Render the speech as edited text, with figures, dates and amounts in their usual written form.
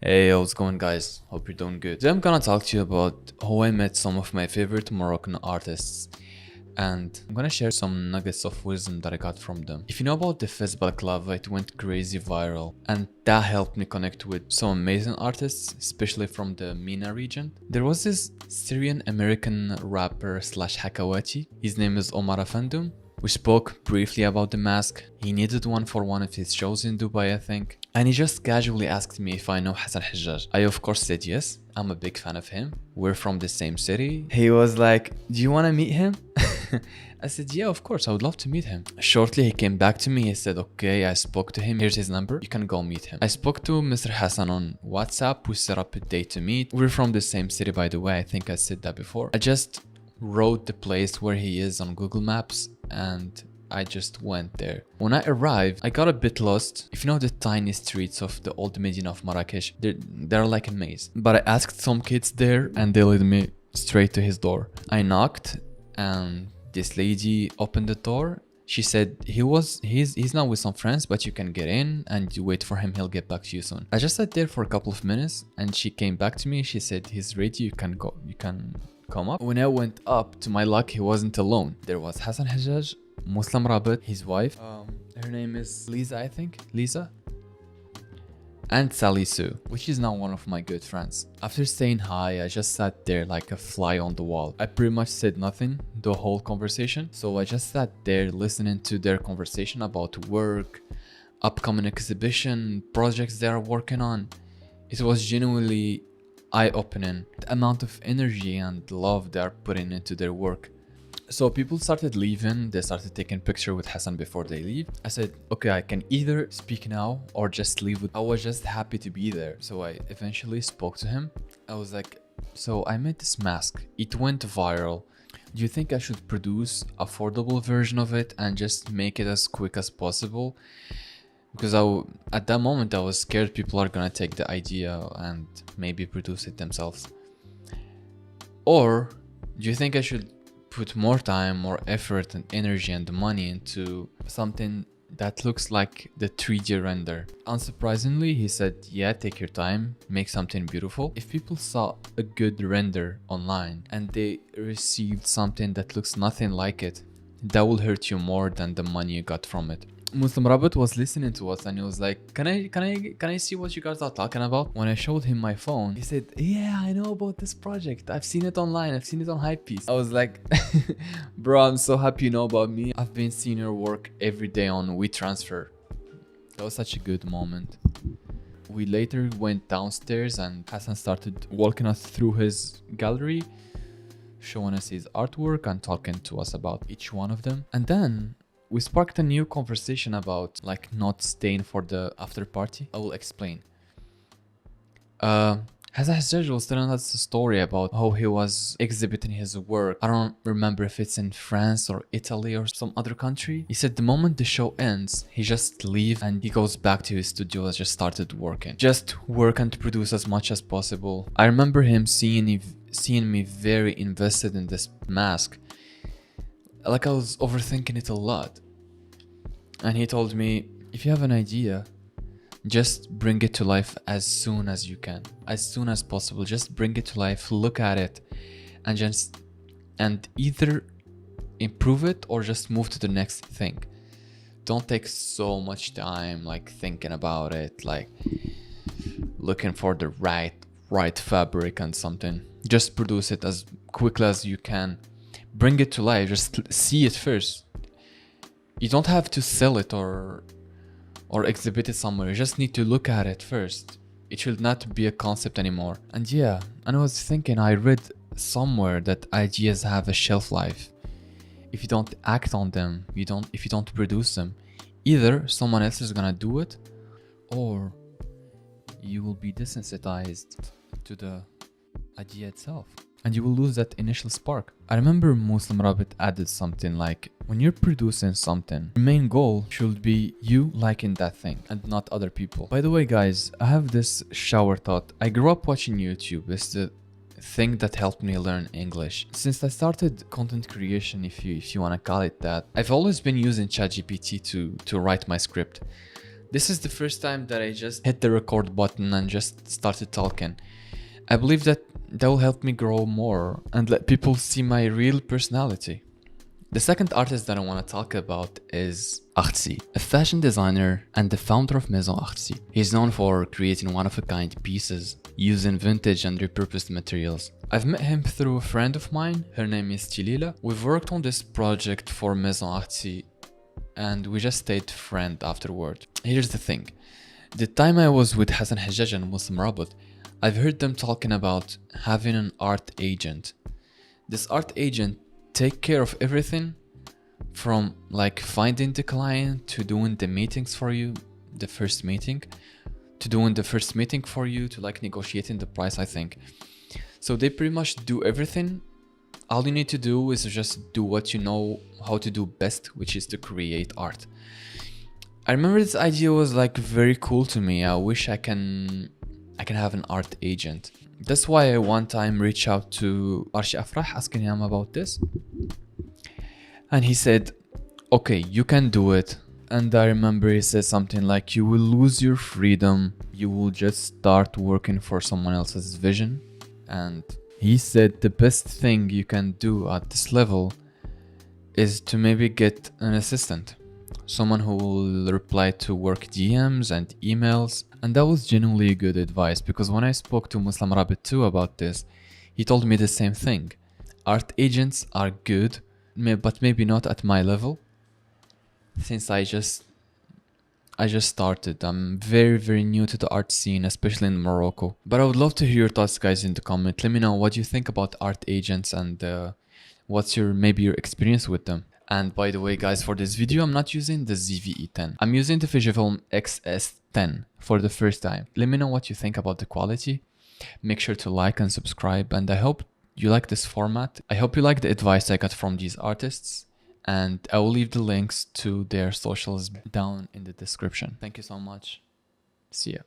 Hey, how's it going, guys? Hope you're doing good. Today I'm gonna talk to you about how I met some of my favorite Moroccan artists, and I'm gonna share some nuggets of wisdom that I got from them. If you know about the Fez Balaclava, it went crazy viral, and that helped me connect with some amazing artists, especially from the MENA region. There was this Syrian American rapper slash Hakawati. His name is Omar Afandum. We spoke briefly about the mask. He needed one for one of his shows in Dubai, I think. And he just casually asked me if I know Hassan Hajjaj. I of course said yes. I'm a big fan of him. We're from the same city. He was like, do you want to meet him? I said, yeah, of course, I would love to meet him. Shortly, he came back to me. He said, okay, I spoke to him. Here's his number. You can go meet him. I spoke to Mr. Hassan on WhatsApp. We set up a date to meet. We're from the same city, by the way. I think I said that before. I just wrote the place where he is on Google Maps and I just went there. When I arrived, I got a bit lost. If you know the tiny streets of the old Medina of Marrakech, they're like a maze. But I asked some kids there and they led me straight to his door. I knocked and this lady opened the door. She said he's now with some friends, but you can get in and you wait for him. He'll get back to you soon. I just sat there for a couple of minutes and she came back to me. She said he's ready. You can go. You can come up. When I went up, to my luck, he wasn't alone. There was Hassan Hajjaj, Muslim Rabbit, his wife. Her name is Lisa, I think. Lisa. And Sally Sue, which is now one of my good friends. After saying hi, I just sat there like a fly on the wall. I pretty much said nothing the whole conversation. So I just sat there listening to their conversation about work, upcoming exhibition, projects they are working on. It was genuinely eye-opening, the amount of energy and love they are putting into their work. So people started leaving. They started taking pictures with Hassan before they leave. I said, okay, I can either speak now or just leave. I was just happy to be there. So I eventually spoke to him. I was like, so I made this mask. It went viral. Do you think I should produce an affordable version of it and just make it as quick as possible? Because at that moment I was scared people are gonna take the idea and maybe produce it themselves. Or do you think I should put more time, more effort and energy and money into something that looks like the 3D render? Unsurprisingly, he said, yeah, take your time, make something beautiful. If people saw a good render online and they received something that looks nothing like it, that will hurt you more than the money you got from it. Muslim Rabbit was listening to us and he was like, can I see what you guys are talking about? When I showed him my phone, he said, yeah, I know about this project. I've seen it online. I've seen it on Hypebeast. I was like, bro, I'm so happy you know about me. I've been seeing your work every day on WeTransfer. That was such a good moment. We later went downstairs and Hassan started walking us through his gallery, showing us his artwork and talking to us about each one of them. And then we sparked a new conversation about like not staying for the after party. I will explain. Hassan Hajjaj was telling us a story about how he was exhibiting his work. I don't remember if it's in France or Italy or some other country. He said the moment the show ends, he just leaves and he goes back to his studio and just started working. Just work and produce as much as possible. I remember him seeing me very invested in this mask. Like I was overthinking it a lot. And he told me, if you have an idea, just bring it to life as soon as you can. As soon as possible. Just bring it to life, look at it, and either improve it or just move to the next thing. Don't take so much time like thinking about it, like looking for the right fabric and something. Just produce it as quickly as you can. Bring it to life, just see it first. You don't have to sell it or exhibit it somewhere. You just need to look at it first. It should not be a concept anymore. And yeah, and I was thinking, I read somewhere that ideas have a shelf life. If you don't act on them, if you don't produce them, either someone else is gonna do it or you will be desensitized to the idea itself. And you will lose that initial spark. I remember Muslim Rabbit added something like, when you're producing something, your main goal should be you liking that thing and not other people. By the way, guys, I have this shower thought. I grew up watching YouTube. It's the thing that helped me learn English. Since I started content creation, if you want to call it that, I've always been using ChatGPT to write my script. This is the first time that I just hit the record button and just started talking. I believe that will help me grow more and let people see my real personality. The second artist that I want to talk about is Artsy, a fashion designer and the founder of Maison Artsy. He's known for creating one-of-a-kind pieces using vintage and repurposed materials. I've met him through a friend of mine, her name is Tilila. We've worked on this project for Maison Artsy and we just stayed friends afterward. Here's the thing. The time I was with Hassan Hajjaj and Muslim Rabot, I've heard them talking about having an art agent. This art agent take care of everything from like finding the client to doing the meetings for you, the first meeting, to doing the first meeting for you, to like negotiating the price, I think. So they pretty much do everything. All you need to do is just do what you know how to do best, which is to create art. I remember this idea was like very cool to me. I wish I can have an art agent. That's why I one time reached out to Arshi Afrah asking him about this. And he said, okay, you can do it. And I remember he said something like, you will lose your freedom. You will just start working for someone else's vision. And he said the best thing you can do at this level is to maybe get an assistant. Someone who will reply to work DMs and emails. And that was genuinely good advice, because when I spoke to Muslim Rabbit too about this, he told me the same thing. Art agents are good, but maybe not at my level, since I just started. I'm very new to the art scene, especially in Morocco. But I would love to hear your thoughts, guys, in the comment. Let me know what you think about art agents and what's your experience with them. And by the way, guys, for this video, I'm not using the ZV-E10. I'm using the Fujifilm X-S10 for the first time. Let me know what you think about the quality. Make sure to like and subscribe. And I hope you like this format. I hope you like the advice I got from these artists. And I will leave the links to their socials down in the description. Thank you so much. See ya.